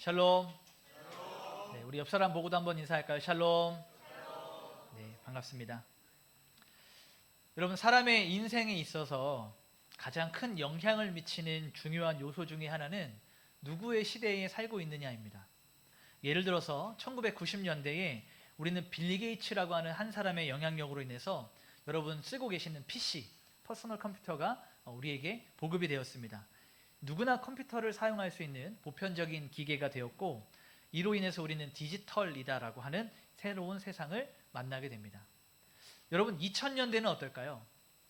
샬롬. 네, 우리 옆 사람 보고도 한번 인사할까요? 샬롬. 네, 반갑습니다. 여러분, 사람의 인생에 있어서 가장 큰 영향을 미치는 중요한 요소 중에 하나는 누구의 시대에 살고 있느냐입니다. 예를 들어서 1990년대에 우리는 빌 게이츠라고 하는 한 사람의 영향력으로 인해서 여러분 쓰고 계시는 PC, 퍼스널 컴퓨터가 우리에게 보급이 되었습니다. 누구나 컴퓨터를 사용할 수 있는 보편적인 기계가 되었고, 이로 인해서 우리는 디지털이다라고 하는 새로운 세상을 만나게 됩니다. 여러분, 2000년대는 어떨까요?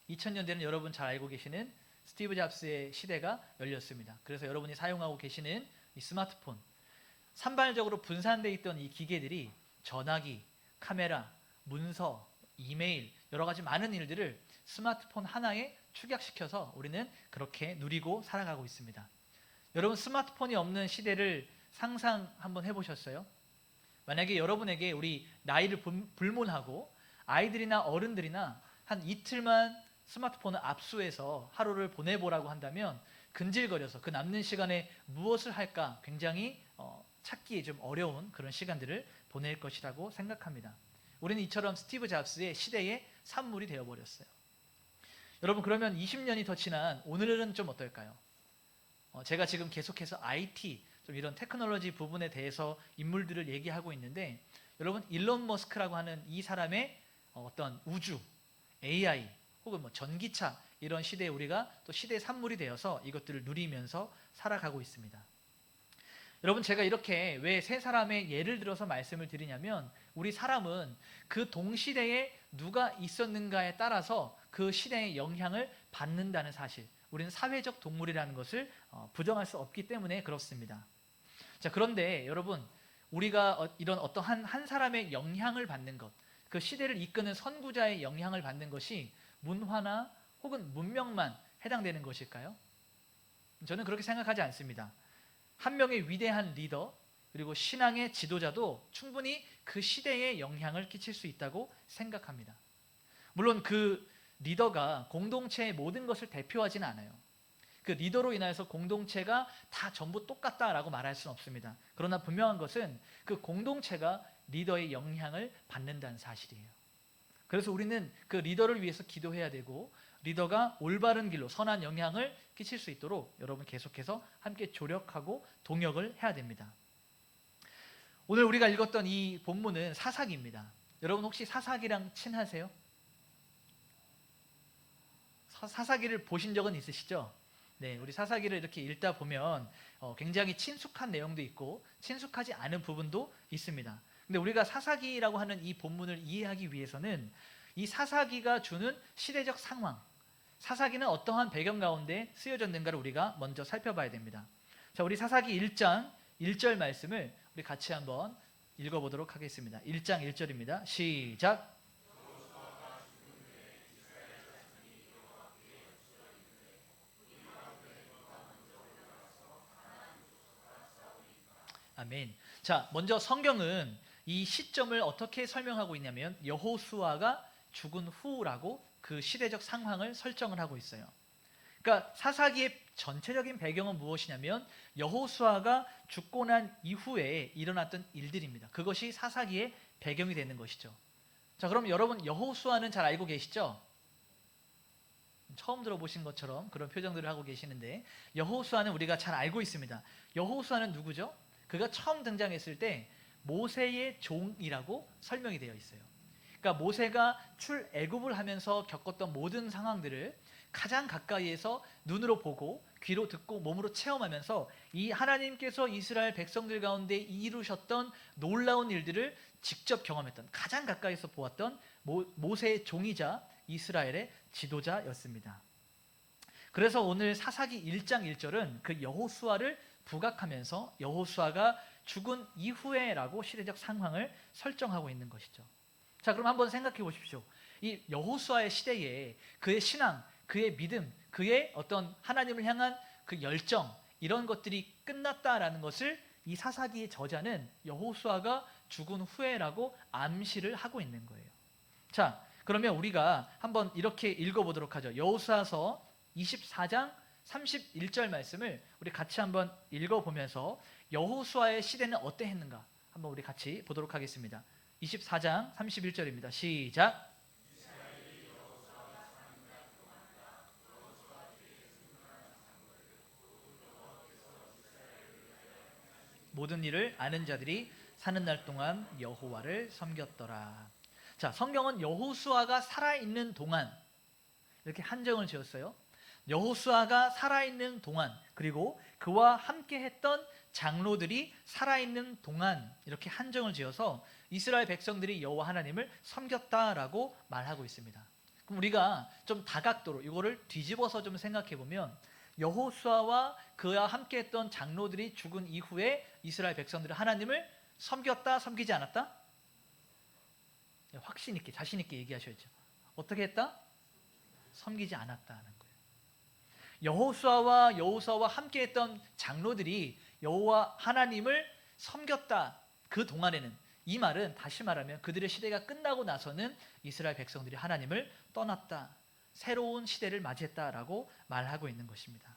2000년대는 여러분 잘 알고 계시는 스티브 잡스의 시대가 열렸습니다. 그래서 여러분이 사용하고 계시는 이 스마트폰, 산발적으로 분산되어 있던 이 기계들이 전화기, 카메라, 문서, 이메일, 여러 가지 많은 일들을 스마트폰 하나에 축약시켜서 우리는 그렇게 누리고 살아가고 있습니다. 여러분, 스마트폰이 없는 시대를 상상 한번 해보셨어요? 만약에 여러분에게 우리 나이를 불문하고 아이들이나 어른들이나 한 이틀만 스마트폰을 압수해서 하루를 보내보라고 한다면 근질거려서 그 남는 시간에 무엇을 할까 굉장히 찾기 좀 어려운 그런 시간들을 보낼 것이라고 생각합니다. 우리는 이처럼 스티브 잡스의 시대의 산물이 되어버렸어요. 여러분, 그러면 20년이 더 지난 오늘은 좀 어떨까요? 제가 지금 계속해서 IT, 좀 이런 테크놀로지 부분에 대해서 인물들을 얘기하고 있는데, 여러분, 일론 머스크라고 하는 이 사람의 어떤 우주, AI, 혹은 뭐 전기차, 이런 시대에 우리가 또 시대의 산물이 되어서 이것들을 누리면서 살아가고 있습니다. 여러분, 제가 이렇게 왜 세 사람의 예를 들어서 말씀을 드리냐면, 우리 사람은 그 동시대에 누가 있었는가에 따라서 그 시대의 영향을 받는다는 사실, 우리는 사회적 동물이라는 것을 부정할 수 없기 때문에 그렇습니다. 자, 그런데 여러분, 우리가 이런 어떠한 한 사람의 영향을 받는 것, 그 시대를 이끄는 선구자의 영향을 받는 것이 문화나 혹은 문명만 해당되는 것일까요? 저는 그렇게 생각하지 않습니다. 한 명의 위대한 리더, 그리고 신앙의 지도자도 충분히 그 시대에 영향을 끼칠 수 있다고 생각합니다. 물론 그 리더가 공동체의 모든 것을 대표하지는 않아요. 그 리더로 인해서 공동체가 다 전부 똑같다라고 말할 수는 없습니다. 그러나 분명한 것은 그 공동체가 리더의 영향을 받는다는 사실이에요. 그래서 우리는 그 리더를 위해서 기도해야 되고, 리더가 올바른 길로 선한 영향을 끼칠 수 있도록 여러분 계속해서 함께 조력하고 동역을 해야 됩니다. 오늘 우리가 읽었던 이 본문은 사사기입니다. 여러분, 혹시 사사기랑 친하세요? 사사기를 보신 적은 있으시죠? 네, 우리 사사기를 이렇게 읽다 보면 굉장히 친숙한 내용도 있고 친숙하지 않은 부분도 있습니다. 근데 우리가 사사기라고 하는 이 본문을 이해하기 위해서는 이 사사기가 주는 시대적 상황, 사사기는 어떠한 배경 가운데 쓰여졌는가를 우리가 먼저 살펴봐야 됩니다. 자, 우리 사사기 1장 1절 말씀을 우리 같이 한번 읽어보도록 하겠습니다. 1장 1절입니다. 시작. 아멘. 자, 먼저 성경은 이 시점을 어떻게 설명하고 있냐면 여호수아가 죽은 후라고 그 시대적 상황을 설정을 하고 있어요. 그러니까 사사기의 전체적인 배경은 무엇이냐면 여호수아가 죽고 난 이후에 일어났던 일들입니다. 그것이 사사기의 배경이 되는 것이죠. 자, 그럼 여러분, 여호수아는 잘 알고 계시죠? 처음 들어보신 것처럼 그런 표정들을 하고 계시는데, 여호수아는 우리가 잘 알고 있습니다. 여호수아는 누구죠? 그가 처음 등장했을 때 모세의 종이라고 설명이 되어 있어요. 그러니까 모세가 출애굽을 하면서 겪었던 모든 상황들을 가장 가까이에서 눈으로 보고 귀로 듣고 몸으로 체험하면서 이 하나님께서 이스라엘 백성들 가운데 이루셨던 놀라운 일들을 직접 경험했던, 가장 가까이서 보았던 모세의 종이자 이스라엘의 지도자였습니다. 그래서 오늘 사사기 1장 1절은 그 여호수아를 부각하면서 여호수아가 죽은 이후에라고 시대적 상황을 설정하고 있는 것이죠. 자, 그럼 한번 생각해 보십시오. 이 여호수아의 시대에 그의 신앙, 그의 믿음, 그의 어떤 하나님을 향한 그 열정, 이런 것들이 끝났다라는 것을 이 사사기의 저자는 여호수아가 죽은 후에라고 암시를 하고 있는 거예요. 자, 그러면 우리가 한번 이렇게 읽어보도록 하죠. 여호수아서 24장 31절 말씀을 우리 같이 한번 읽어보면서 여호수아의 시대는 어떠했는가 한번 우리 같이 보도록 하겠습니다. 24장 31절입니다. 시작. 모든 일을 아는 자들이 사는 날 동안 여호와를 섬겼더라. 자, 성경은 여호수아가 살아있는 동안 이렇게 한정을 지었어요. 여호수아가 살아있는 동안, 그리고 그와 함께 했던 장로들이 살아있는 동안 이렇게 한정을 지어서 이스라엘 백성들이 여호와 하나님을 섬겼다라고 말하고 있습니다. 그럼 우리가 좀 다각도로 이거를 뒤집어서 좀 생각해 보면, 여호수아와 그와 함께 했던 장로들이 죽은 이후에 이스라엘 백성들은 하나님을 섬겼다, 섬기지 않았다? 확신 있게, 자신 있게 얘기하셔야죠. 어떻게 했다? 섬기지 않았다는 거예요. 여호수아와 함께 했던 장로들이 여호와 하나님을 섬겼다. 그 동안에는, 이 말은 다시 말하면 그들의 시대가 끝나고 나서는 이스라엘 백성들이 하나님을 떠났다, 새로운 시대를 맞이했다라고 말하고 있는 것입니다.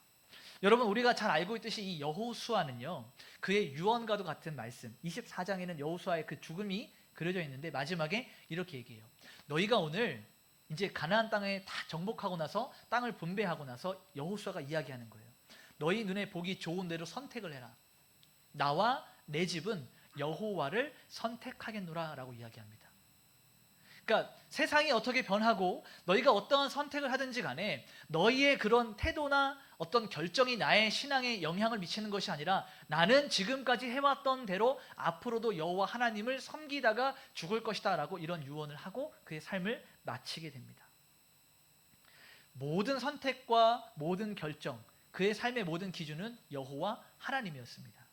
여러분, 우리가 잘 알고 있듯이 이 여호수아는요, 그의 유언과도 같은 말씀, 24장에는 여호수아의 그 죽음이 그려져 있는데 마지막에 이렇게 얘기해요. 너희가 오늘 이제 가나안 땅에 다 정복하고 나서 땅을 분배하고 나서 여호수아가 이야기하는 거예요. 너희 눈에 보기 좋은 대로 선택을 해라. 나와 내 집은 여호와를 선택하겠노라 라고 이야기합니다. 그러니까 세상이 어떻게 변하고 너희가 어떠한 선택을 하든지 간에 너희의 그런 태도나 어떤 결정이 나의 신앙에 영향을 미치는 것이 아니라, 나는 지금까지 해왔던 대로 앞으로도 여호와 하나님을 섬기다가 죽을 것이다 라고 이런 유언을 하고 그의 삶을 마치게 됩니다. 모든 선택과 모든 결정, 그의 삶의 모든 기준은 여호와 하나님이었습니다.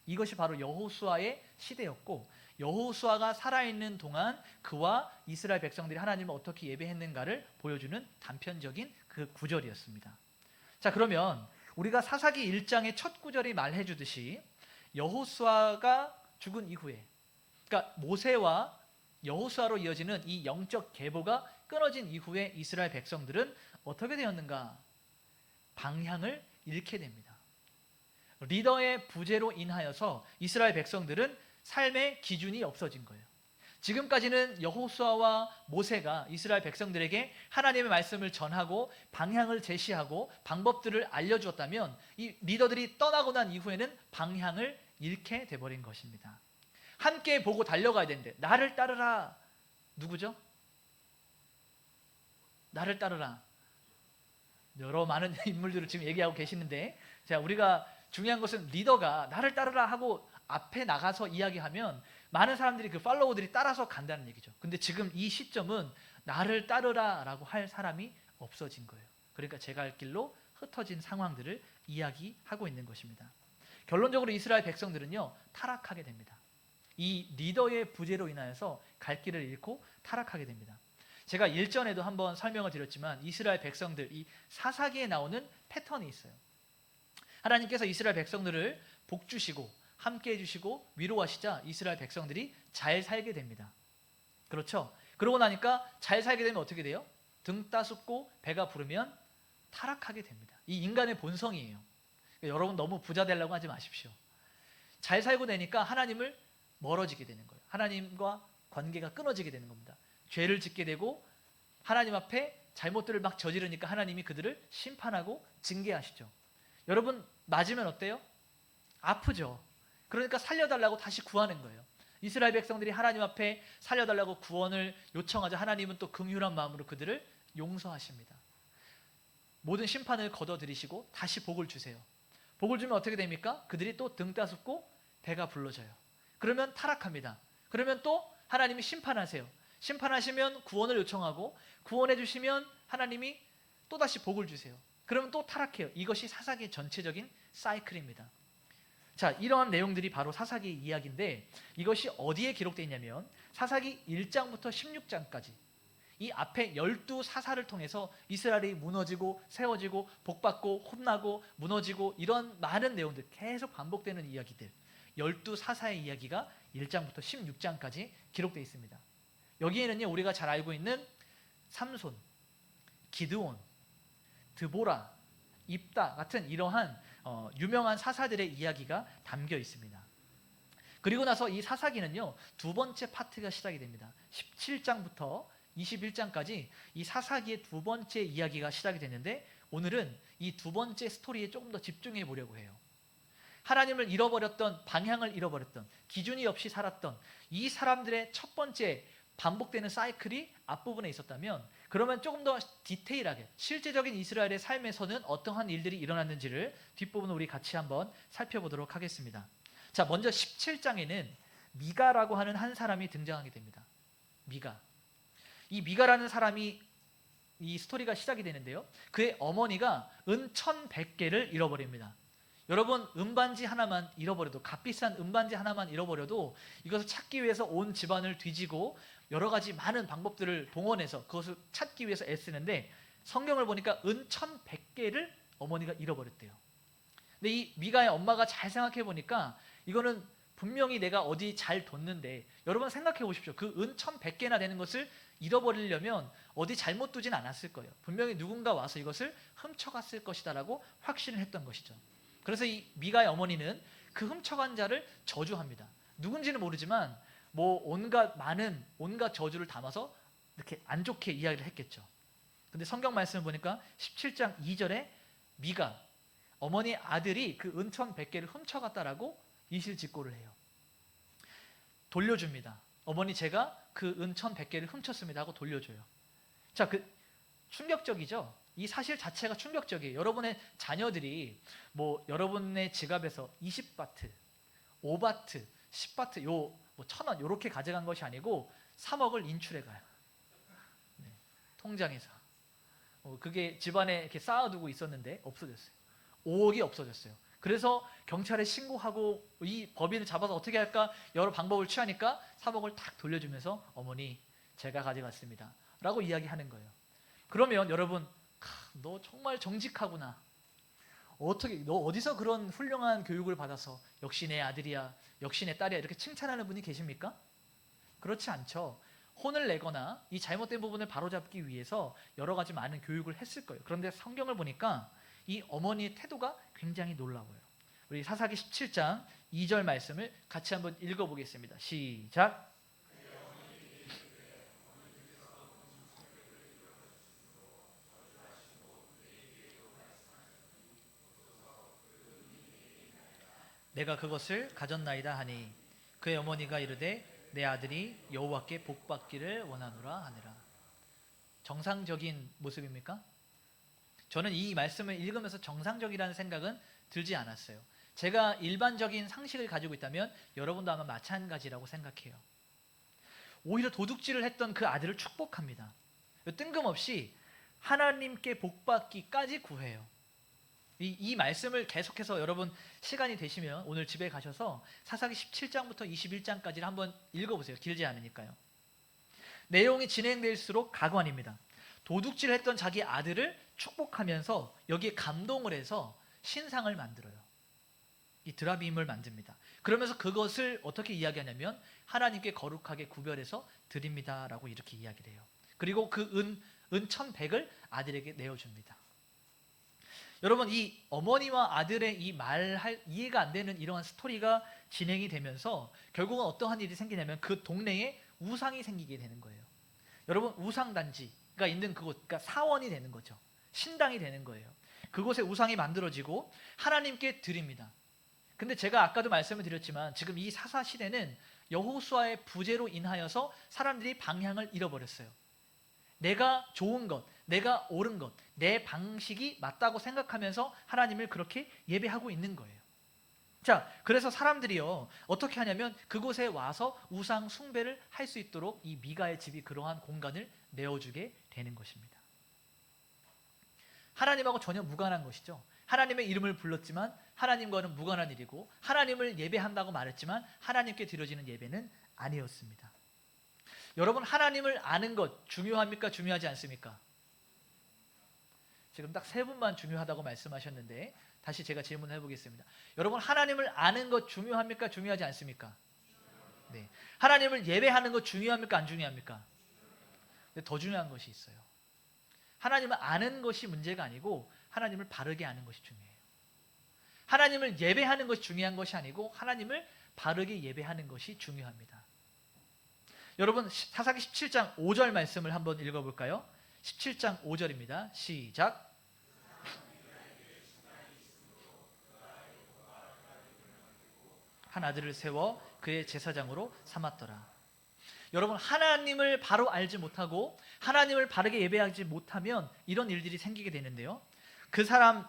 이것이 바로 여호수아의 시대였고, 여호수아가 살아있는 동안 그와 이스라엘 백성들이 하나님을 어떻게 예배했는가를 보여주는 단편적인 그 구절이었습니다. 자, 그러면 우리가 사사기 1장의 첫 구절이 말해주듯이 여호수아가 죽은 이후에, 그러니까 모세와 여호수아로 이어지는 이 영적 계보가 끊어진 이후에 이스라엘 백성들은 어떻게 되었는가? 방향을 잃게 됩니다. 리더의 부재로 인하여서 이스라엘 백성들은 삶의 기준이 없어진 거예요. 지금까지는 여호수아와 모세가 이스라엘 백성들에게 하나님의 말씀을 전하고 방향을 제시하고 방법들을 알려주었다면, 이 리더들이 떠나고 난 이후에는 방향을 잃게 돼버린 것입니다. 함께 보고 달려가야 되는데 나를 따르라. 누구죠? 나를 따르라. 여러 많은 인물들을 지금 얘기하고 계시는데, 자, 우리가 중요한 것은 리더가 나를 따르라 하고 앞에 나가서 이야기하면 많은 사람들이, 그 팔로워들이 따라서 간다는 얘기죠. 근데 지금 이 시점은 나를 따르라 라고 할 사람이 없어진 거예요. 그러니까 제가 할 길로 흩어진 상황들을 이야기하고 있는 것입니다. 결론적으로 이스라엘 백성들은요, 타락하게 됩니다. 이 리더의 부재로 인하여서 갈 길을 잃고 타락하게 됩니다. 제가 일전에도 한번 설명을 드렸지만 이스라엘 백성들, 이 사사기에 나오는 패턴이 있어요. 하나님께서 이스라엘 백성들을 복 주시고 함께 해주시고 위로하시자 이스라엘 백성들이 잘 살게 됩니다. 그렇죠? 그러고 나니까 잘 살게 되면 어떻게 돼요? 등 따숩고 배가 부르면 타락하게 됩니다. 이 인간의 본성이에요. 그러니까 여러분 너무 부자 되려고 하지 마십시오. 잘 살고 되니까 하나님을 멀어지게 되는 거예요. 하나님과 관계가 끊어지게 되는 겁니다. 죄를 짓게 되고 하나님 앞에 잘못들을 막 저지르니까 하나님이 그들을 심판하고 징계하시죠. 여러분 맞으면 어때요? 아프죠. 그러니까 살려달라고 다시 구하는 거예요. 이스라엘 백성들이 하나님 앞에 살려달라고 구원을 요청하자 하나님은 또 긍휼한 마음으로 그들을 용서하십니다. 모든 심판을 걷어들이시고 다시 복을 주세요. 복을 주면 어떻게 됩니까? 그들이 또 등 따숩고 배가 불러져요. 그러면 타락합니다. 그러면 또 하나님이 심판하세요. 심판하시면 구원을 요청하고 구원해 주시면 하나님이 또다시 복을 주세요. 그러면 또 타락해요. 이것이 사사기의 전체적인 사이클입니다. 자, 이러한 내용들이 바로 사사기 이야기인데 이것이 어디에 기록되어 있냐면 사사기 1장부터 16장까지 이 앞에 12사사를 통해서 이스라엘이 무너지고 세워지고 복받고 혼나고 무너지고 이런 많은 내용들, 계속 반복되는 이야기들, 12사사의 이야기가 1장부터 16장까지 기록되어 있습니다. 여기에는요, 우리가 잘 알고 있는 삼손, 기드온, 드보라, 입다 같은 이러한 유명한 사사들의 이야기가 담겨 있습니다. 그리고 나서 이 사사기는요, 두 번째 파트가 시작이 됩니다. 17장부터 21장까지 이 사사기의 두 번째 이야기가 시작이 됐는데, 오늘은 이 두 번째 스토리에 조금 더 집중해 보려고 해요. 하나님을 잃어버렸던, 방향을 잃어버렸던, 기준이 없이 살았던 이 사람들의 첫 번째 반복되는 사이클이 앞부분에 있었다면, 그러면 조금 더 디테일하게 실제적인 이스라엘의 삶에서는 어떠한 일들이 일어났는지를 뒷부분을 우리 같이 한번 살펴보도록 하겠습니다. 자, 먼저 17장에는 미가라고 하는 한 사람이 등장하게 됩니다. 미가. 이 미가라는 사람이, 이 스토리가 시작이 되는데요, 그의 어머니가 은 1100개를 잃어버립니다. 여러분, 은반지 하나만 잃어버려도, 값비싼 은반지 하나만 잃어버려도 이것을 찾기 위해서 온 집안을 뒤지고 여러 가지 많은 방법들을 동원해서 그것을 찾기 위해서 애쓰는데, 성경을 보니까 은 1100개를 어머니가 잃어버렸대요. 근데 이 미가의 엄마가 잘 생각해 보니까 이거는 분명히 내가 어디 잘 뒀는데, 여러분 생각해 보십시오. 그 은 1100개나 되는 것을 잃어버리려면 어디 잘못 두진 않았을 거예요. 분명히 누군가 와서 이것을 훔쳐갔을 것이다라고 확신을 했던 것이죠. 그래서 이 미가의 어머니는 그 훔쳐간 자를 저주합니다. 누군지는 모르지만 뭐 온갖 저주를 담아서 이렇게 안 좋게 이야기를 했겠죠. 근데 성경 말씀을 보니까 17장 2절에 미가, 어머니 아들이 그 은 1100개를 훔쳐갔다라고 이실직고를 해요. 돌려줍니다. 어머니, 제가 그 은 1100개를 훔쳤습니다 하고 돌려줘요. 자, 충격적이죠? 이 사실 자체가 충격적이에요. 여러분의 자녀들이 뭐 여러분의 지갑에서 20바트, 5바트, 10바트, 뭐 1000원 이렇게 가져간 것이 아니고 3억을 인출해 가요. 네, 통장에서. 그게 집안에 이렇게 쌓아두고 있었는데 없어졌어요. 5억이 없어졌어요. 그래서 경찰에 신고하고 이 법인을 잡아서 어떻게 할까 여러 방법을 취하니까 3억을 탁 돌려주면서, 어머니, 제가 가져갔습니다 라고 이야기하는 거예요. 그러면 여러분, 너 정말 정직하구나, 너 어디서 그런 훌륭한 교육을 받아서 역시 내 아들이야, 역시 내 딸이야, 이렇게 칭찬하는 분이 계십니까? 그렇지 않죠. 혼을 내거나 이 잘못된 부분을 바로잡기 위해서 여러 가지 많은 교육을 했을 거예요. 그런데 성경을 보니까 이 어머니의 태도가 굉장히 놀라워요. 우리 사사기 17장 2절 말씀을 같이 한번 읽어보겠습니다. 시작. 내가 그것을 가졌나이다 하니 그의 어머니가 이르되 내 아들이 여호와께 복받기를 원하노라 하니라. 정상적인 모습입니까? 저는 이 말씀을 읽으면서 정상적이라는 생각은 들지 않았어요. 제가 일반적인 상식을 가지고 있다면 여러분도 아마 마찬가지라고 생각해요. 오히려 도둑질을 했던 그 아들을 축복합니다. 뜬금없이 하나님께 복받기까지 구해요. 이 말씀을 계속해서 여러분 시간이 되시면 오늘 집에 가셔서 사사기 17장부터 21장까지를 한번 읽어보세요. 길지 않으니까요. 내용이 진행될수록 가관입니다. 도둑질했던 자기 아들을 축복하면서 여기에 감동을 해서 신상을 만들어요. 이 드라빔을 만듭니다. 그러면서 그것을 어떻게 이야기하냐면 하나님께 거룩하게 구별해서 드립니다라고 이렇게 이야기를 해요. 그리고 그 은 1100을 아들에게 내어줍니다. 여러분, 이 어머니와 아들의 이 이해가 안 되는 이러한 스토리가 진행이 되면서 결국은 어떠한 일이 생기냐면 그 동네에 우상이 생기게 되는 거예요. 여러분, 우상단지가 있는 그곳, 그러니까 사원이 되는 거죠. 신당이 되는 거예요. 그곳에 우상이 만들어지고 하나님께 드립니다. 근데 제가 아까도 말씀을 드렸지만 지금 이 사사 시대는 여호수아의 부재로 인하여서 사람들이 방향을 잃어버렸어요. 내가 좋은 것, 내가 옳은 것, 내 방식이 맞다고 생각하면서 하나님을 그렇게 예배하고 있는 거예요. 자, 그래서 사람들이요 어떻게 하냐면 그곳에 와서 우상 숭배를 할 수 있도록 이 미가의 집이 그러한 공간을 내어주게 되는 것입니다. 하나님하고 전혀 무관한 것이죠. 하나님의 이름을 불렀지만 하나님과는 무관한 일이고, 하나님을 예배한다고 말했지만 하나님께 드려지는 예배는 아니었습니다. 여러분, 하나님을 아는 것 중요합니까? 중요하지 않습니까? 지금 딱 세 분만 중요하다고 말씀하셨는데 다시 제가 질문을 해보겠습니다. 여러분, 하나님을 아는 것 중요합니까? 중요하지 않습니까? 네. 하나님을 예배하는 것 중요합니까? 안 중요합니까? 근데 더 중요한 것이 있어요. 하나님을 아는 것이 문제가 아니고 하나님을 바르게 아는 것이 중요해요. 하나님을 예배하는 것이 중요한 것이 아니고 하나님을 바르게 예배하는 것이 중요합니다. 여러분 사사기 17장 5절 말씀을 한번 읽어볼까요? 17장 5절입니다. 시작. 한 아들을 세워 그의 제사장으로 삼았더라. 여러분 하나님을 바로 알지 못하고 하나님을 바르게 예배하지 못하면 이런 일들이 생기게 되는데요. 그 사람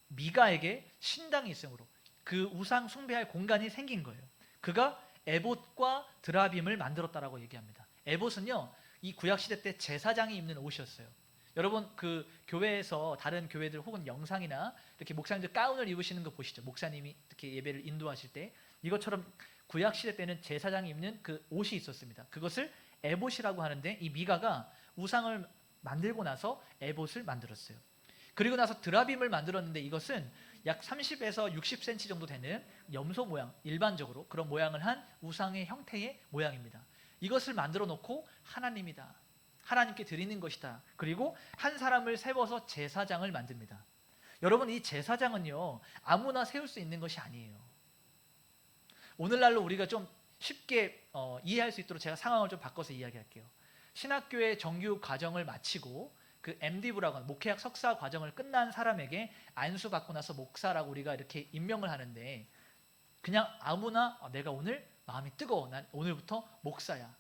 미가에게 신당이 있으므로 그 우상 숭배할 공간이 생긴 거예요. 그가 에봇과 드라빔을 만들었다라고 얘기합니다. 에봇은요, 이 구약 시대 때 제사장이 입는 옷이었어요. 여러분 그 교회에서 다른 교회들 혹은 영상이나 이렇게 목사님들 가운을 입으시는 거 보시죠. 목사님이 이렇게 예배를 인도하실 때 이것처럼 구약 시대 때는 제사장이 입는 그 옷이 있었습니다. 그것을 에봇이라고 하는데 이 미가가 우상을 만들고 나서 에봇을 만들었어요. 그리고 나서 드라빔을 만들었는데 이것은 약 30에서 60cm 정도 되는 염소 모양, 일반적으로 그런 모양을 한 우상의 형태의 모양입니다. 이것을 만들어 놓고 하나님이다, 하나님께 드리는 것이다. 그리고 한 사람을 세워서 제사장을 만듭니다. 여러분 이 제사장은요 아무나 세울 수 있는 것이 아니에요. 오늘날로 우리가 좀 쉽게 이해할 수 있도록 제가 상황을 좀 바꿔서 이야기할게요. 신학교의 정규 과정을 마치고 그 MD부라고 하는 목회학 석사 과정을 끝난 사람에게 안수받고 나서 목사라고 우리가 이렇게 임명을 하는데 그냥 아무나 내가 오늘 마음이 뜨거워, 난 오늘부터 목사야.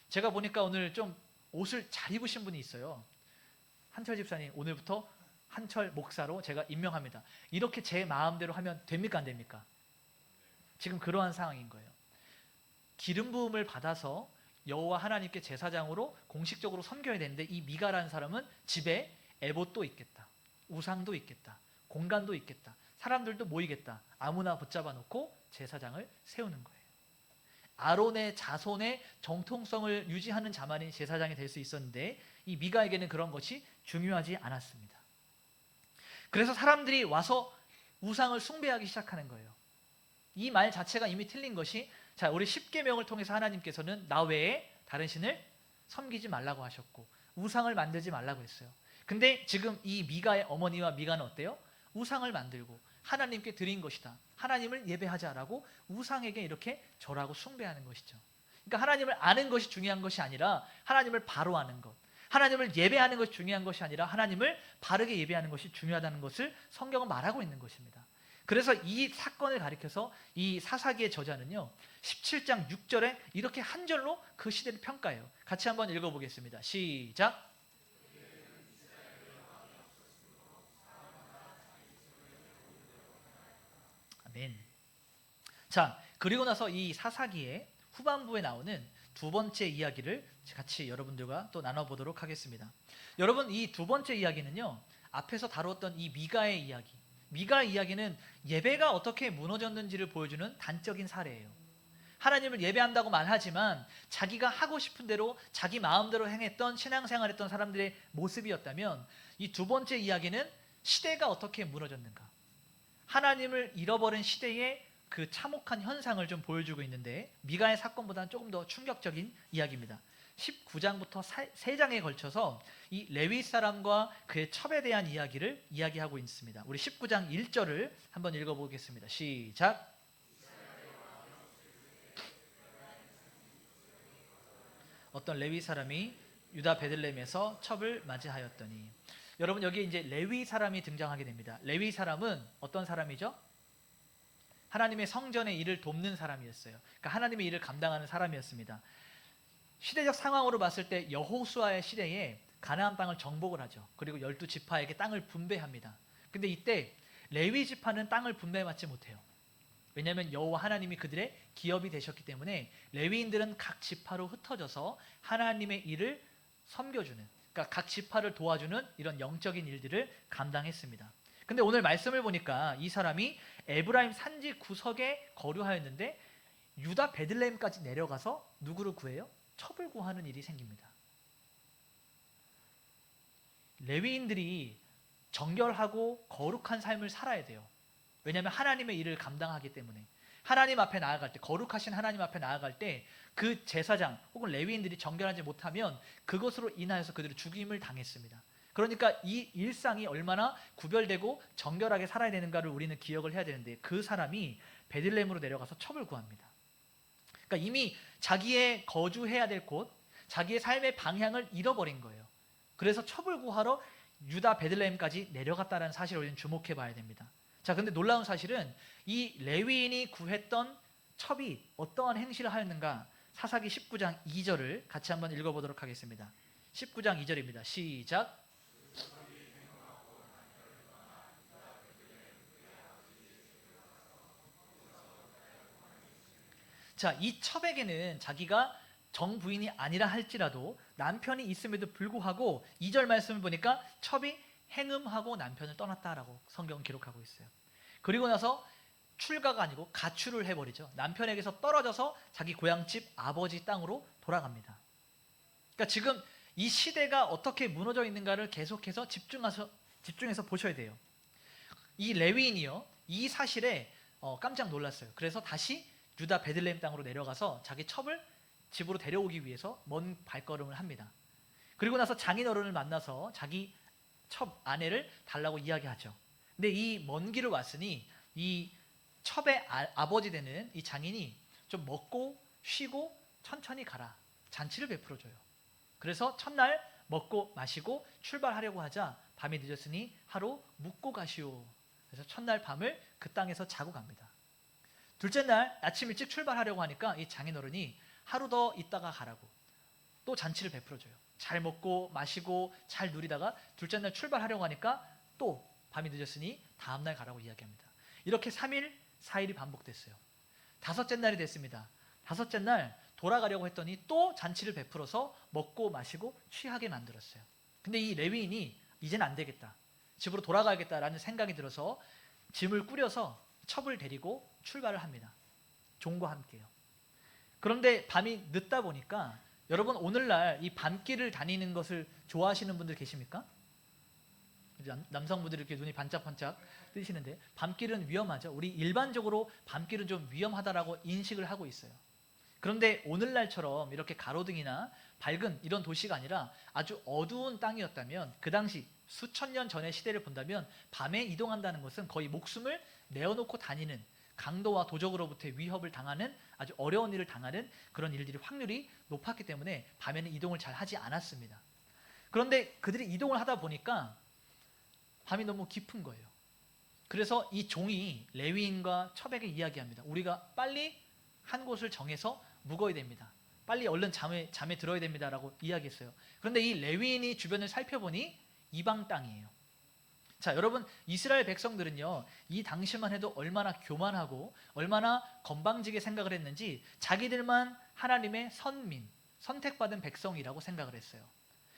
제가 보니까 오늘 좀 옷을 잘 입으신 분이 있어요. 한철 집사님 오늘부터 한철 목사로 제가 임명합니다. 이렇게 제 마음대로 하면 됩니까 안 됩니까? 지금 그러한 상황인 거예요. 기름 부음을 받아서 여호와 하나님께 제사장으로 공식적으로 섬겨야 되는데 이 미가라는 사람은 집에 에봇도 있겠다, 우상도 있겠다, 공간도 있겠다, 사람들도 모이겠다, 아무나 붙잡아 놓고 제사장을 세우는 거예요. 아론의 자손의 정통성을 유지하는 자만이 제사장이 될 수 있었는데 이 미가에게는 그런 것이 중요하지 않았습니다. 그래서 사람들이 와서 우상을 숭배하기 시작하는 거예요. 이 말 자체가 이미 틀린 것이, 자 우리 십계명을 통해서 하나님께서는 나 외에 다른 신을 섬기지 말라고 하셨고 우상을 만들지 말라고 했어요. 근데 지금 이 미가의 어머니와 미가는 어때요? 우상을 만들고 하나님께 드린 것이다, 하나님을 예배하자라고 우상에게 이렇게 절하고 숭배하는 것이죠. 그러니까 하나님을 아는 것이 중요한 것이 아니라 하나님을 바로 아는 것, 하나님을 예배하는 것이 중요한 것이 아니라 하나님을 바르게 예배하는 것이 중요하다는 것을 성경은 말하고 있는 것입니다. 그래서 이 사건을 가리켜서 이 사사기의 저자는요 17장 6절에 이렇게 한 절로 그 시대를 평가해요. 같이 한번 읽어보겠습니다. 시작. 아멘. 자, 그리고 나서 이 사사기의 후반부에 나오는 두 번째 이야기를 같이 여러분들과 또 나눠보도록 하겠습니다. 여러분 이 두 번째 이야기는요 앞에서 다루었던 이 미가의 이야기, 미가의 이야기는 예배가 어떻게 무너졌는지를 보여주는 단적인 사례예요. 하나님을 예배한다고 말하지만 자기가 하고 싶은 대로 자기 마음대로 행했던 신앙생활했던 사람들의 모습이었다면 이 두 번째 이야기는 시대가 어떻게 무너졌는가, 하나님을 잃어버린 시대의 그 참혹한 현상을 좀 보여주고 있는데 미가의 사건보다는 조금 더 충격적인 이야기입니다. 19장부터 3장에 걸쳐서 이 레위 사람과 그의 첩에 대한 이야기를 이야기하고 있습니다. 우리 19장 1절을 한번 읽어보겠습니다. 시작. 어떤 레위 사람이 유다 베들레헴에서 첩을 맞이하였더니, 여러분 여기 이제 레위 사람이 등장하게 됩니다. 레위 사람은 어떤 사람이죠? 하나님의 성전의 일을 돕는 사람이었어요. 그러니까 하나님의 일을 감당하는 사람이었습니다. 시대적 상황으로 봤을 때 여호수아의 시대에 가나안 땅을 정복을 하죠. 그리고 12지파에게 땅을 분배합니다. 근데 이때 레위 지파는 땅을 분배받지 못해요. 왜냐하면 여호와 하나님이 그들의 기업이 되셨기 때문에 레위인들은 각 지파로 흩어져서 하나님의 일을 섬겨주는, 그러니까 각 지파를 도와주는 이런 영적인 일들을 감당했습니다. 근데 오늘 말씀을 보니까 이 사람이 에브라임 산지 구석에 거류하였는데 유다 베들레헴까지 내려가서 누구를 구해요? 첩을 구하는 일이 생깁니다. 레위인들이 정결하고 거룩한 삶을 살아야 돼요. 왜냐하면 하나님의 일을 감당하기 때문에 하나님 앞에 나아갈 때, 거룩하신 하나님 앞에 나아갈 때 그 제사장 혹은 레위인들이 정결하지 못하면 그것으로 인하여서 그들이 죽임을 당했습니다. 그러니까 이 일상이 얼마나 구별되고 정결하게 살아야 되는가를 우리는 기억을 해야 되는데, 그 사람이 베들레헴으로 내려가서 첩을 구합니다. 그러니까 이미 자기의 거주해야 될 곳, 자기의 삶의 방향을 잃어버린 거예요. 그래서 첩을 구하러 유다 베들레헴까지 내려갔다는 사실을 우리는 주목해 봐야 됩니다. 자, 근데 놀라운 사실은 이 레위인이 구했던 첩이 어떠한 행실을 하였는가? 사사기 19장 2절을 같이 한번 읽어보도록 하겠습니다. 19장 2절입니다. 시작. 자, 이 첩에게는 자기가 정부인이 아니라 할지라도 남편이 있음에도 불구하고 2절 말씀을 보니까 첩이 행음하고 남편을 떠났다라고 성경은 기록하고 있어요. 그리고 나서 출가가 아니고 가출을 해버리죠. 남편에게서 떨어져서 자기 고향집 아버지 땅으로 돌아갑니다. 그러니까 지금 이 시대가 어떻게 무너져 있는가를 계속해서 집중해서 보셔야 돼요. 이 레위인이요, 이 사실에 깜짝 놀랐어요. 그래서 다시 유다 베들레헴 땅으로 내려가서 자기 첩을 집으로 데려오기 위해서 먼 발걸음을 합니다. 그리고 나서 장인어른을 만나서 자기 첩 아내를 달라고 이야기하죠. 근데 이 먼 길을 왔으니 이 첩의 아버지 되는 이 장인이 좀 먹고 쉬고 천천히 가라, 잔치를 베풀어줘요. 그래서 첫날 먹고 마시고 출발하려고 하자 밤이 늦었으니 하루 묵고 가시오. 그래서 첫날 밤을 그 땅에서 자고 갑니다. 둘째 날 아침 일찍 출발하려고 하니까 이 장인어른이 하루 더 있다가 가라고 또 잔치를 베풀어줘요. 잘 먹고 마시고 잘 누리다가 둘째 날 출발하려고 하니까 또 밤이 늦었으니 다음날 가라고 이야기합니다. 이렇게 3일 4일이 반복됐어요. 다섯째 날이 됐습니다. 다섯째 날 돌아가려고 했더니 또 잔치를 베풀어서 먹고 마시고 취하게 만들었어요. 근데 이 레위인이 이제는 안 되겠다, 집으로 돌아가야겠다라는 생각이 들어서 짐을 꾸려서 첩을 데리고 출발을 합니다. 종과 함께요. 그런데 밤이 늦다 보니까, 여러분 오늘날 이 밤길을 다니는 것을 좋아하시는 분들 계십니까? 남성분들이 이렇게 눈이 반짝반짝 뜨시는데, 밤길은 위험하죠. 우리 일반적으로 밤길은 좀 위험하다라고 인식을 하고 있어요. 그런데 오늘날처럼 이렇게 가로등이나 밝은 이런 도시가 아니라 아주 어두운 땅이었다면, 그 당시 수천 년 전의 시대를 본다면 밤에 이동한다는 것은 거의 목숨을 내어놓고 다니는, 강도와 도적으로부터의 위협을 당하는 아주 어려운 일을 당하는 그런 일들이 확률이 높았기 때문에 밤에는 이동을 잘 하지 않았습니다. 그런데 그들이 이동을 하다 보니까 밤이 너무 깊은 거예요. 그래서 이 종이 레위인과 첩에게 이야기합니다. 우리가 빨리 한 곳을 정해서 묵어야 됩니다. 빨리 얼른 잠에 들어야 됩니다라고 이야기했어요. 그런데 이 레위인이 주변을 살펴보니 이방 땅이에요. 자, 여러분 이스라엘 백성들은요, 이 당시만 해도 얼마나 교만하고 얼마나 건방지게 생각을 했는지 자기들만 하나님의 선민, 선택받은 백성이라고 생각을 했어요.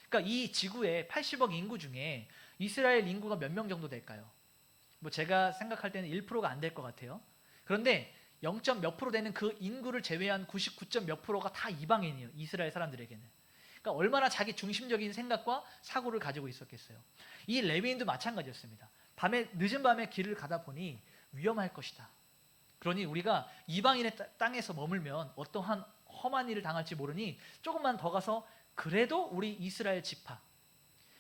그러니까 이 지구의 80억 인구 중에 이스라엘 인구가 몇 명 정도 될까요? 뭐 제가 생각할 때는 1%가 안 될 것 같아요. 그런데 0. 몇 프로 되는 그 인구를 제외한 99. 몇 프로가 다 이방인이에요. 이스라엘 사람들에게는. 그러니까 얼마나 자기 중심적인 생각과 사고를 가지고 있었겠어요. 이 레위인도 마찬가지였습니다. 늦은 밤에 길을 가다 보니 위험할 것이다. 그러니 우리가 이방인의 땅에서 머물면 어떠한 험한 일을 당할지 모르니 조금만 더 가서 그래도 우리 이스라엘 지파,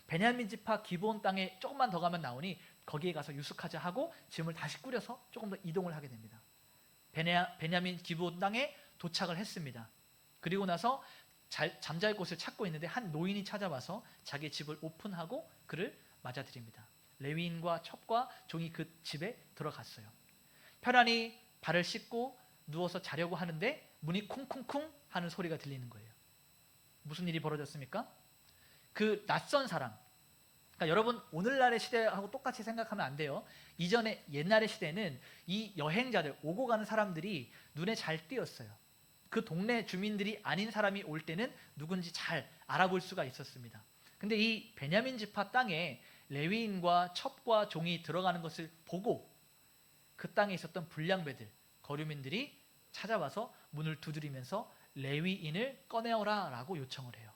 베냐민 지파 기브온 땅에 조금만 더 가면 나오니 거기에 가서 유숙하자 하고 짐을 다시 꾸려서 조금 더 이동을 하게 됩니다. 베냐민 기브온 땅에 도착을 했습니다. 그리고 나서 잠잘 곳을 찾고 있는데 한 노인이 찾아와서 자기 집을 오픈하고 그를 맞아들입니다. 레위인과 첩과 종이 그 집에 들어갔어요. 편안히 발을 씻고 누워서 자려고 하는데 문이 쿵쿵쿵 하는 소리가 들리는 거예요. 무슨 일이 벌어졌습니까? 그 낯선 사람, 그러니까 여러분 오늘날의 시대하고 똑같이 생각하면 안 돼요. 이전에 옛날의 시대는 이 여행자들, 오고 가는 사람들이 눈에 잘 띄었어요. 그 동네 주민들이 아닌 사람이 올 때는 누군지 잘 알아볼 수가 있었습니다. 근데 이 베냐민 지파 땅에 레위인과 첩과 종이 들어가는 것을 보고 그 땅에 있었던 불량배들, 거류민들이 찾아와서 문을 두드리면서 레위인을 꺼내오라 라고 요청을 해요.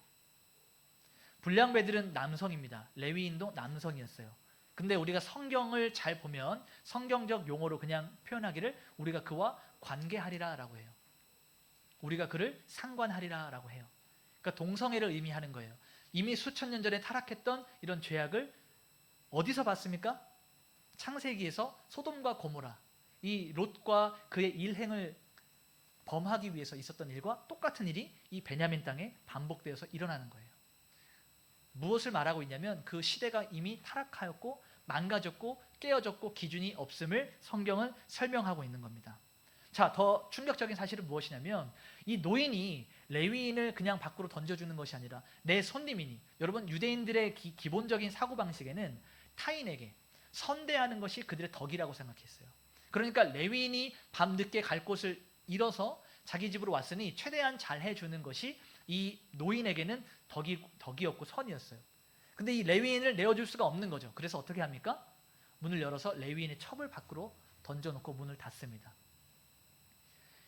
불량배들은 남성입니다. 레위인도 남성이었어요. 근데 우리가 성경을 잘 보면 성경적 용어로 그냥 표현하기를 우리가 그와 관계하리라 라고 해요. 우리가 그를 상관하리라 라고 해요. 그러니까 동성애를 의미하는 거예요. 이미 수천 년 전에 타락했던 이런 죄악을 어디서 봤습니까? 창세기에서 소돔과 고모라, 이 롯과 그의 일행을 범하기 위해서 있었던 일과 똑같은 일이 이 베냐민 땅에 반복되어서 일어나는 거예요. 무엇을 말하고 있냐면 그 시대가 이미 타락하였고 망가졌고 깨어졌고 기준이 없음을 성경은 설명하고 있는 겁니다. 자, 더 충격적인 사실은 무엇이냐면 이 노인이 레위인을 그냥 밖으로 던져주는 것이 아니라 내 손님이니, 여러분 유대인들의 기본적인 사고방식에는 타인에게 선대하는 것이 그들의 덕이라고 생각했어요. 그러니까 레위인이 밤늦게 갈 곳을 잃어서 자기 집으로 왔으니 최대한 잘 해주는 것이 이 노인에게는 덕이었고 선이었어요. 근데 이 레위인을 내어줄 수가 없는 거죠. 그래서 어떻게 합니까? 문을 열어서 레위인의 첩을 밖으로 던져놓고 문을 닫습니다.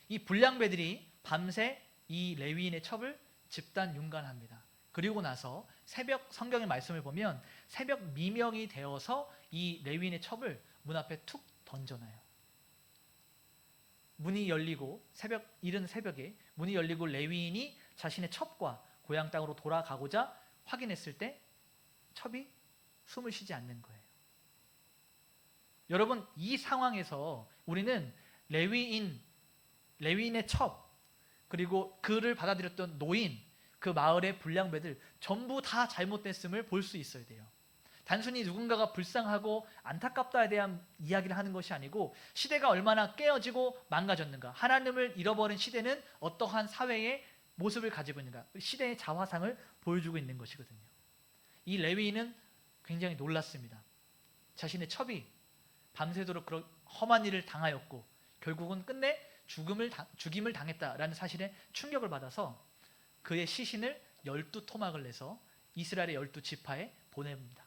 이 불량배들이 밤새 이 레위인의 첩을 집단 융간합니다. 그리고 나서 새벽, 성경의 말씀을 보면 새벽 미명이 되어서 이 레위인의 첩을 문 앞에 툭 던져놔요. 문이 열리고 이른 새벽에 문이 열리고 레위인이 자신의 첩과 고향 땅으로 돌아가고자 확인했을 때 첩이 숨을 쉬지 않는 거예요. 여러분, 이 상황에서 우리는 레위인의 첩, 그리고 그를 받아들였던 노인, 그 마을의 불량배들 전부 다 잘못됐음을 볼 수 있어야 돼요. 단순히 누군가가 불쌍하고 안타깝다에 대한 이야기를 하는 것이 아니고 시대가 얼마나 깨어지고 망가졌는가, 하나님을 잃어버린 시대는 어떠한 사회의 모습을 가지고 있는가, 시대의 자화상을 보여주고 있는 것이거든요. 이 레위인은 굉장히 놀랐습니다. 자신의 첩이 밤새도록 그런 험한 일을 당하였고 결국은 끝내 죽임을 당했다라는 사실에 충격을 받아서 그의 시신을 12토막을 내서 이스라엘의 12지파에 보냅니다.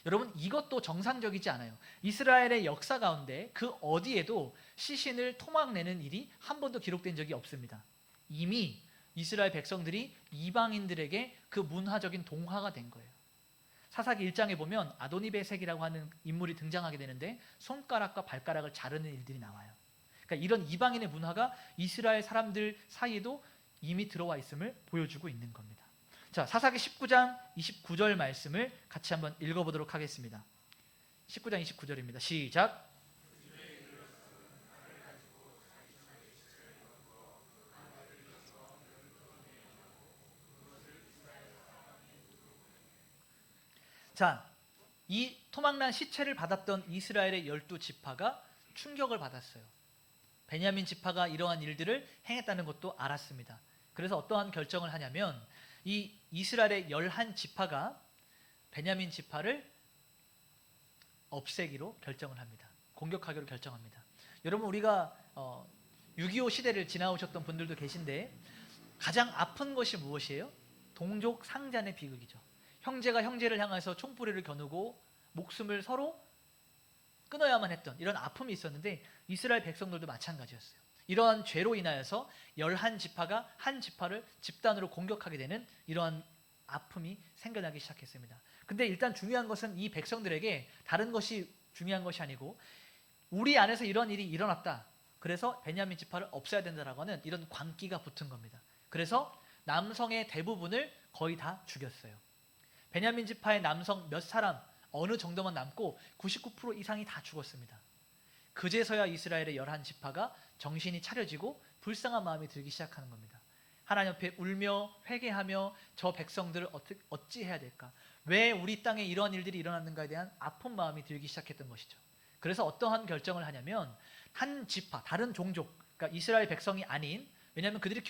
여러분, 이것도 정상적이지 않아요. 이스라엘의 역사 가운데 그 어디에도 시신을 토막내는 일이 한 번도 기록된 적이 없습니다. 이미 이스라엘 백성들이 이방인들에게 그 문화적인 동화가 된 거예요. 사사기 1장에 보면 아도니베색이라고 하는 인물이 등장하게 되는데 손가락과 발가락을 자르는 일들이 나와요. 그러니까 이런 이방인의 문화가 이스라엘 사람들 사이에도 이미 들어와 있음을 보여주고 있는 겁니다. 자, 사사기 19장 29절 말씀을 같이 한번 읽어보도록 하겠습니다. 19장 29절입니다. 시작. 자, 이 토막난 시체를 받았던 이스라엘의 12지파가 충격을 받았어요. 베냐민 지파가 이러한 일들을 행했다는 것도 알았습니다. 그래서 어떠한 결정을 하냐면 이 이스라엘의 11지파가 베냐민 지파를 없애기로 결정을 합니다. 공격하기로 결정합니다. 여러분, 우리가 6.25 시대를 지나오셨던 분들도 계신데 가장 아픈 것이 무엇이에요? 동족 상잔의 비극이죠. 형제가 형제를 향해서 총부리를 겨누고 목숨을 서로 끊어야만 했던 이런 아픔이 있었는데 이스라엘 백성들도 마찬가지였어요. 이러한 죄로 인하여서 11지파가 한 지파를 집단으로 공격하게 되는 이러한 아픔이 생겨나기 시작했습니다. 근데 일단 중요한 것은 이 백성들에게 다른 것이 중요한 것이 아니고 우리 안에서 이런 일이 일어났다. 그래서 베냐민 지파를 없애야 된다라고 하는 이런 광기가 붙은 겁니다. 그래서 남성의 대부분을 거의 다 죽였어요. 베냐민 지파의 남성 몇 사람 어느 정도만 남고 99% 이상이 다 죽었습니다. 그제서야 이스라엘의 11지파가 정신이 차려지고 불쌍한 마음이 들기 시작하는 겁니다. 하나님 앞에 울며 회개하며 저 백성들을 어찌 해야 될까? 왜 우리 땅에 이런 일들이 일어났는가에 대한 아픈 마음이 들기 시작했던 것이죠. 그래서 어떠한 결정을 하냐면 한 지파, 다른 종족, 그러니까 이스라엘 백성이 아닌, 왜냐하면 그들이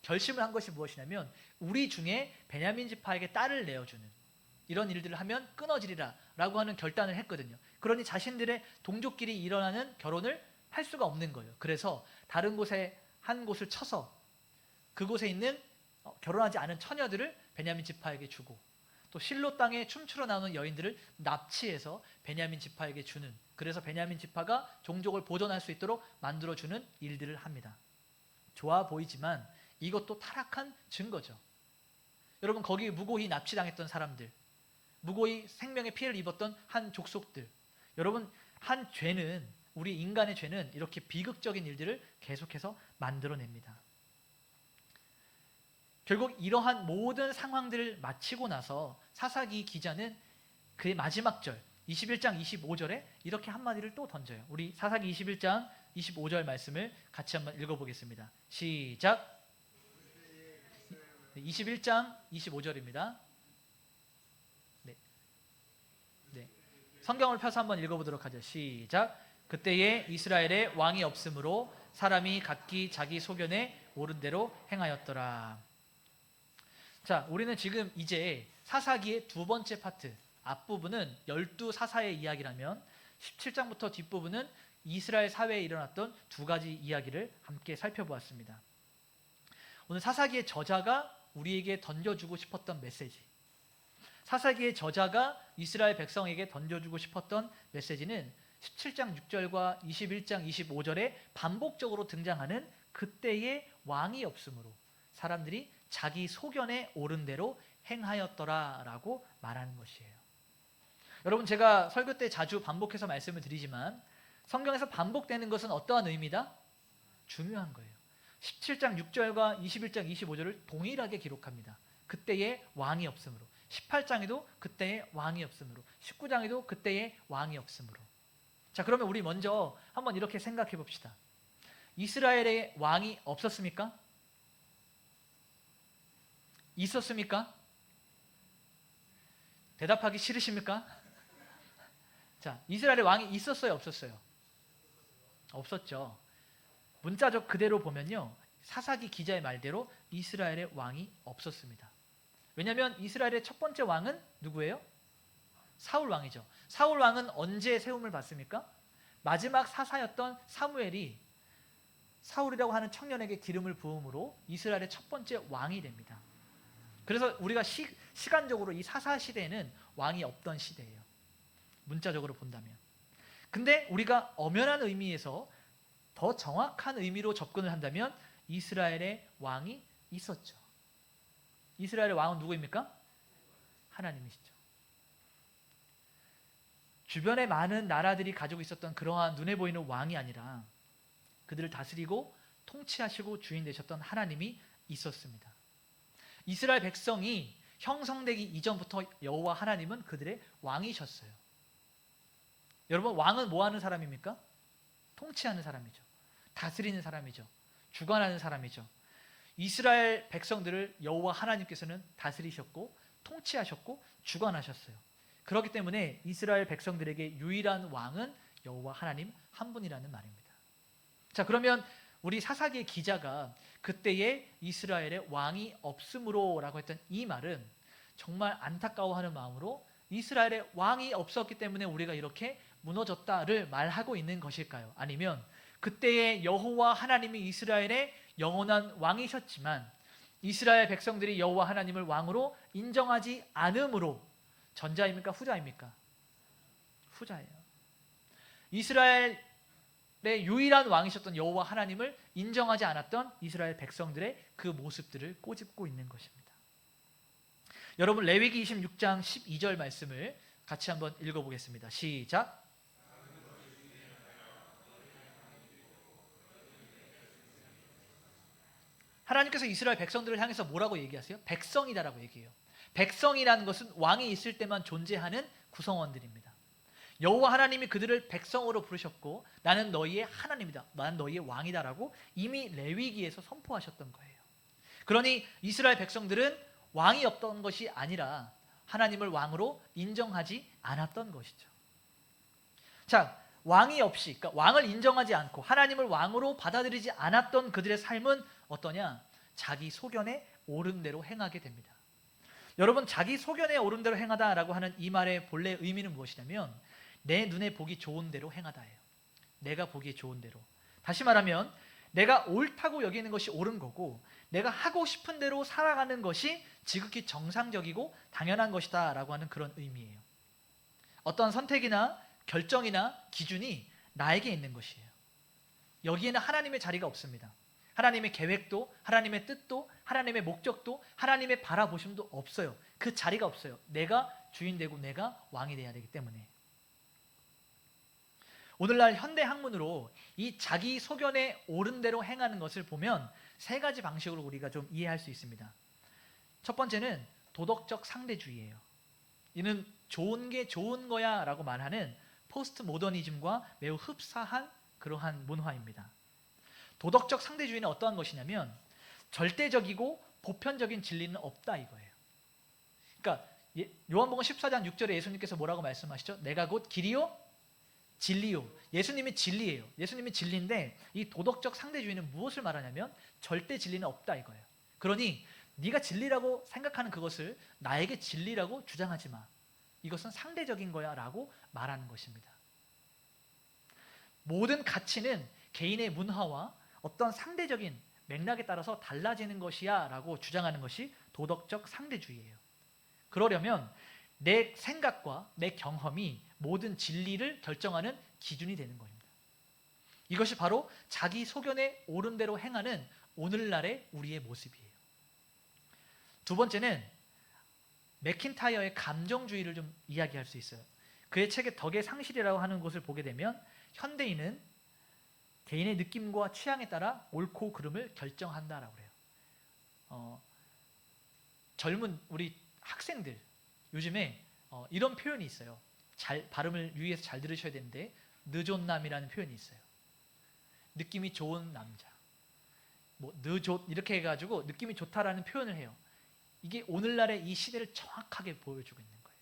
결심을 한 것이 무엇이냐면 우리 중에 베냐민 지파에게 딸을 내어주는 이런 일들을 하면 끊어지리라 라고 하는 결단을 했거든요. 그러니 자신들의 동족끼리 일어나는 결혼을 할 수가 없는 거예요. 그래서 다른 곳에 한 곳을 쳐서 그곳에 있는 결혼하지 않은 처녀들을 베냐민 지파에게 주고 또 실로 땅에 춤추러 나오는 여인들을 납치해서 베냐민 지파에게 주는, 그래서 베냐민 지파가 종족을 보존할 수 있도록 만들어주는 일들을 합니다. 좋아 보이지만 이것도 타락한 증거죠. 여러분, 거기 무고히 납치당했던 사람들, 무고히 생명의 피해를 입었던 한 족속들, 여러분, 한 죄는, 우리 인간의 죄는 이렇게 비극적인 일들을 계속해서 만들어냅니다. 결국 이러한 모든 상황들을 마치고 나서 사사기 기자는 그의 마지막 절 21장 25절에 이렇게 한마디를 또 던져요. 우리 사사기 21장 25절 말씀을 같이 한번 읽어보겠습니다. 시작. 21장 25절입니다. 네. 성경을 펴서 한번 읽어보도록 하죠. 시작. 그때에 이스라엘에 왕이 없으므로 사람이 각기 자기 소견에 옳은 대로 행하였더라. 자, 우리는 지금 이제 사사기의 두 번째 파트, 앞부분은 12사사의 이야기라면 17장부터 뒷부분은 이스라엘 사회에 일어났던 두 가지 이야기를 함께 살펴보았습니다. 오늘 사사기의 저자가 우리에게 던져주고 싶었던 메시지, 사사기의 저자가 이스라엘 백성에게 던져주고 싶었던 메시지는 17장 6절과 21장 25절에 반복적으로 등장하는 그때의 왕이 없으므로 사람들이 자기 소견에 옳은 대로 행하였더라라고 말하는 것이에요. 여러분, 제가 설교 때 자주 반복해서 말씀을 드리지만 성경에서 반복되는 것은 어떠한 의미다? 중요한 거예요. 17장 6절과 21장 25절을 동일하게 기록합니다. 그때의 왕이 없으므로. 18장에도 그때의 왕이 없으므로. 19장에도 그때의 왕이 없으므로. 자, 그러면 우리 먼저 한번 이렇게 생각해 봅시다. 이스라엘에 왕이 없었습니까? 있었습니까? 대답하기 싫으십니까? 자, 이스라엘에 왕이 있었어요, 없었어요? 없었죠. 문자적 그대로 보면요, 사사기 기자의 말대로 이스라엘에 왕이 없었습니다. 왜냐하면 이스라엘의 첫 번째 왕은 누구예요? 사울 왕이죠. 사울 왕은 언제 세움을 받습니까? 마지막 사사였던 사무엘이 사울이라고 하는 청년에게 기름을 부음으로 이스라엘의 첫 번째 왕이 됩니다. 그래서 우리가 시간적으로 이 사사 시대에는 왕이 없던 시대예요. 문자적으로 본다면. 근데 우리가 엄연한 의미에서 더 정확한 의미로 접근을 한다면 이스라엘의 왕이 있었죠. 이스라엘의 왕은 누구입니까? 하나님이시죠. 주변에 많은 나라들이 가지고 있었던 그러한 눈에 보이는 왕이 아니라 그들을 다스리고 통치하시고 주인 되셨던 하나님이 있었습니다. 이스라엘 백성이 형성되기 이전부터 여호와 하나님은 그들의 왕이셨어요. 여러분, 왕은 뭐 하는 사람입니까? 통치하는 사람이죠. 다스리는 사람이죠. 주관하는 사람이죠. 이스라엘 백성들을 여호와 하나님께서는 다스리셨고 통치하셨고 주관하셨어요. 그렇기 때문에 이스라엘 백성들에게 유일한 왕은 여호와 하나님 한 분이라는 말입니다. 자, 그러면 우리 사사기의 기자가 그때의 이스라엘의 왕이 없으므로 라고 했던 이 말은 정말 안타까워하는 마음으로 이스라엘의 왕이 없었기 때문에 우리가 이렇게 무너졌다를 말하고 있는 것일까요? 아니면 그때의 여호와 하나님이 이스라엘의 영원한 왕이셨지만 이스라엘 백성들이 여호와 하나님을 왕으로 인정하지 않음으로 전자입니까? 후자입니까? 후자예요. 이스라엘의 유일한 왕이셨던 여호와 하나님을 인정하지 않았던 이스라엘 백성들의 그 모습들을 꼬집고 있는 것입니다. 여러분, 레위기 26장 12절 말씀을 같이 한번 읽어보겠습니다. 시작. 하나님께서 이스라엘 백성들을 향해서 뭐라고 얘기하세요? 백성이다라고 얘기해요. 백성이라는 것은 왕이 있을 때만 존재하는 구성원들입니다. 여호와 하나님이 그들을 백성으로 부르셨고 나는 너희의 하나님이다, 나는 너희의 왕이다라고 이미 레위기에서 선포하셨던 거예요. 그러니 이스라엘 백성들은 왕이 없던 것이 아니라 하나님을 왕으로 인정하지 않았던 것이죠. 자, 왕이 없이, 그러니까 왕을 인정하지 않고 하나님을 왕으로 받아들이지 않았던 그들의 삶은 어떠냐? 자기 소견에 옳은 대로 행하게 됩니다. 여러분, 자기 소견에 옳은 대로 행하다라고 하는 이 말의 본래 의미는 무엇이냐면 내 눈에 보기 좋은 대로 행하다예요. 내가 보기에 좋은 대로. 다시 말하면 내가 옳다고 여기는 것이 옳은 거고 내가 하고 싶은 대로 살아가는 것이 지극히 정상적이고 당연한 것이다 라고 하는 그런 의미예요. 어떤 선택이나 결정이나 기준이 나에게 있는 것이에요. 여기에는 하나님의 자리가 없습니다. 하나님의 계획도, 하나님의 뜻도, 하나님의 목적도, 하나님의 바라보심도 없어요. 그 자리가 없어요. 내가 주인 되고 내가 왕이 돼야 되기 때문에. 오늘날 현대 학문으로 이 자기 소견에 옳은 대로 행하는 것을 보면 세 가지 방식으로 우리가 좀 이해할 수 있습니다. 첫 번째는 도덕적 상대주의예요. 이는 좋은 게 좋은 거야 라고 말하는 포스트 모더니즘과 매우 흡사한 그러한 문화입니다. 도덕적 상대주의는 어떠한 것이냐면 절대적이고 보편적인 진리는 없다 이거예요. 그러니까 요한복음 14장 6절에 예수님께서 뭐라고 말씀하시죠? 내가 곧 길이요 진리요. 예수님이 진리예요. 예수님이 진리인데 이 도덕적 상대주의는 무엇을 말하냐면 절대 진리는 없다 이거예요. 그러니 네가 진리라고 생각하는 그것을 나에게 진리라고 주장하지 마. 이것은 상대적인 거야 라고 말하는 것입니다. 모든 가치는 개인의 문화와 어떤 상대적인 맥락에 따라서 달라지는 것이야 라고 주장하는 것이 도덕적 상대주의예요. 그러려면 내 생각과 내 경험이 모든 진리를 결정하는 기준이 되는 겁니다. 이것이 바로 자기 소견에 옳은 대로 행하는 오늘날의 우리의 모습이에요. 두 번째는 맥킨타이어의 감정주의를 좀 이야기할 수 있어요. 그의 책에 덕의 상실이라고 하는 곳을 보게 되면 현대인은 개인의 느낌과 취향에 따라 옳고 그름을 결정한다라고 그래요. 젊은 우리 학생들 요즘에 이런 표현이 있어요. 발음을 유의해서 잘 들으셔야 되는데 느존남이라는 표현이 있어요. 느낌이 좋은 남자, 뭐 느좋 이렇게 해가지고 느낌이 좋다라는 표현을 해요. 이게 오늘날의 이 시대를 정확하게 보여주고 있는 거예요.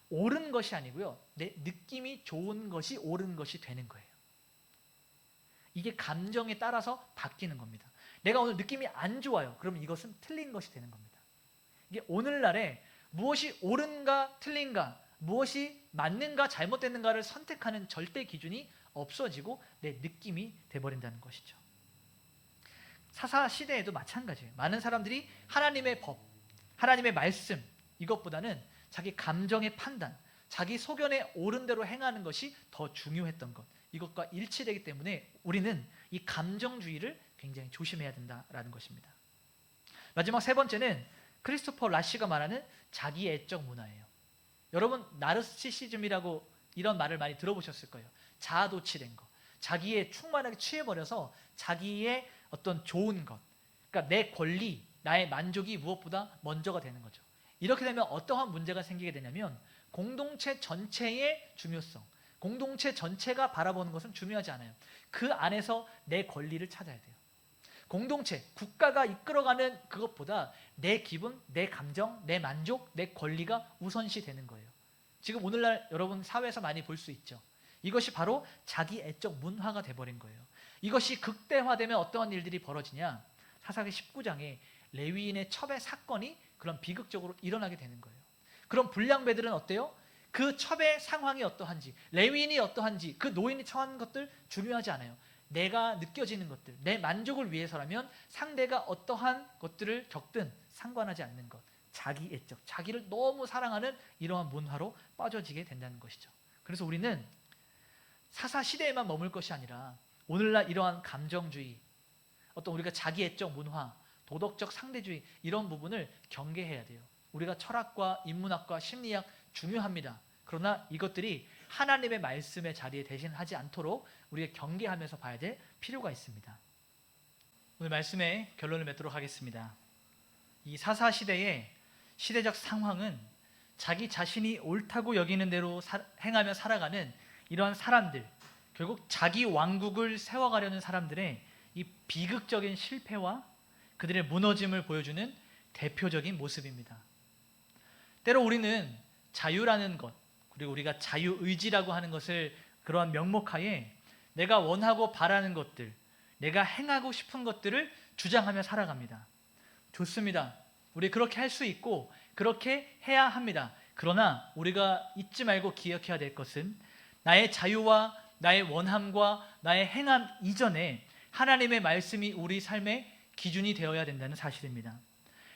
옳은 것이 아니고요. 내 느낌이 좋은 것이 옳은 것이 되는 거예요. 이게 감정에 따라서 바뀌는 겁니다. 내가 오늘 느낌이 안 좋아요. 그러면 이것은 틀린 것이 되는 겁니다. 이게 오늘날에 무엇이 옳은가 틀린가, 무엇이 맞는가 잘못됐는가를 선택하는 절대 기준이 없어지고 내 느낌이 돼버린다는 것이죠. 사사 시대에도 마찬가지예요. 많은 사람들이 하나님의 법, 하나님의 말씀 이것보다는 자기 감정의 판단, 자기 소견에 옳은 대로 행하는 것이 더 중요했던 것, 이것과 일치되기 때문에 우리는 이 감정주의를 굉장히 조심해야 된다라는 것입니다. 마지막 세 번째는 크리스토퍼 라시가 말하는 자기애적 문화예요. 여러분 나르시시즘이라고 이런 말을 많이 들어보셨을 거예요. 자아도취된 거, 자기에 충만하게 취해버려서 자기의 어떤 좋은 것, 그러니까 내 권리, 나의 만족이 무엇보다 먼저가 되는 거죠. 이렇게 되면 어떠한 문제가 생기게 되냐면 공동체 전체의 중요성, 공동체 전체가 바라보는 것은 중요하지 않아요. 그 안에서 내 권리를 찾아야 돼요. 공동체, 국가가 이끌어가는 그것보다 내 기분, 내 감정, 내 만족, 내 권리가 우선시 되는 거예요. 지금 오늘날 여러분 사회에서 많이 볼 수 있죠. 이것이 바로 자기애적 문화가 돼버린 거예요. 이것이 극대화되면 어떠한 일들이 벌어지냐? 사사기 19장에 레위인의 첩의 사건이 그런 비극적으로 일어나게 되는 거예요. 그럼 불량배들은 어때요? 그 첩의 상황이 어떠한지, 레위인이 어떠한지, 그 노인이 처한 것들 중요하지 않아요. 내가 느껴지는 것들, 내 만족을 위해서라면 상대가 어떠한 것들을 겪든 상관하지 않는 것, 자기애적, 자기를 너무 사랑하는 이러한 문화로 빠져지게 된다는 것이죠. 그래서 우리는 사사 시대에만 머물 것이 아니라 오늘날 이러한 감정주의, 어떤 우리가 자기애적 문화, 도덕적 상대주의 이런 부분을 경계해야 돼요. 우리가 철학과 인문학과 심리학 중요합니다. 그러나 이것들이 하나님의 말씀의 자리에 대신하지 않도록 우리가 경계하면서 봐야 될 필요가 있습니다. 오늘 말씀의 결론을 맺도록 하겠습니다. 이 사사 시대의 시대적 상황은 자기 자신이 옳다고 여기는 대로 행하며 살아가는 이러한 사람들, 결국 자기 왕국을 세워가려는 사람들의 이 비극적인 실패와 그들의 무너짐을 보여주는 대표적인 모습입니다. 때로 우리는 자유라는 것, 그리고 우리가 자유의지라고 하는 것을 그러한 명목하에 내가 원하고 바라는 것들, 내가 행하고 싶은 것들을 주장하며 살아갑니다. 좋습니다. 우리 그렇게 할 수 있고 그렇게 해야 합니다. 그러나 우리가 잊지 말고 기억해야 될 것은 나의 자유와 나의 원함과 나의 행함 이전에 하나님의 말씀이 우리 삶의 기준이 되어야 된다는 사실입니다.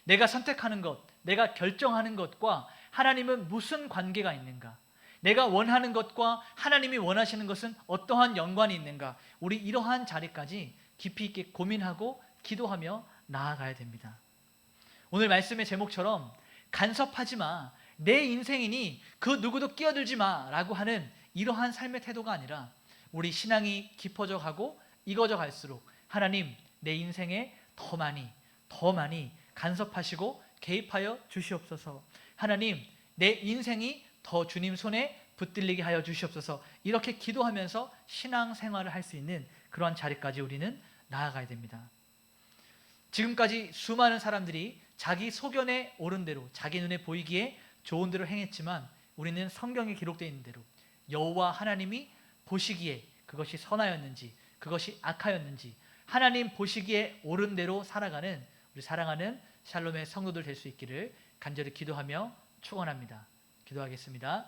내가 선택하는 것, 내가 결정하는 것과 하나님은 무슨 관계가 있는가? 내가 원하는 것과 하나님이 원하시는 것은 어떠한 연관이 있는가? 우리 이러한 자리까지 깊이 있게 고민하고 기도하며 나아가야 됩니다. 오늘 말씀의 제목처럼 간섭하지 마, 내 인생이니 그 누구도 끼어들지 마 라고 하는 이러한 삶의 태도가 아니라 우리 신앙이 깊어져 가고 익어져 갈수록 하나님 내 인생에 더 많이 간섭하시고 개입하여 주시옵소서. 하나님, 내 인생이 더 주님 손에 붙들리게 하여 주시옵소서. 이렇게 기도하면서 신앙생활을 할 수 있는 그러한 자리까지 우리는 나아가야 됩니다. 지금까지 수많은 사람들이 자기 소견에 옳은 대로, 자기 눈에 보이기에 좋은 대로 행했지만 우리는 성경에 기록되어 있는 대로 여호와 하나님이 보시기에 그것이 선하였는지 그것이 악하였는지 하나님 보시기에 옳은 대로 살아가는 우리 사랑하는 샬롬의 성도들 될 수 있기를 간절히 기도하며 축원합니다. 기도하겠습니다.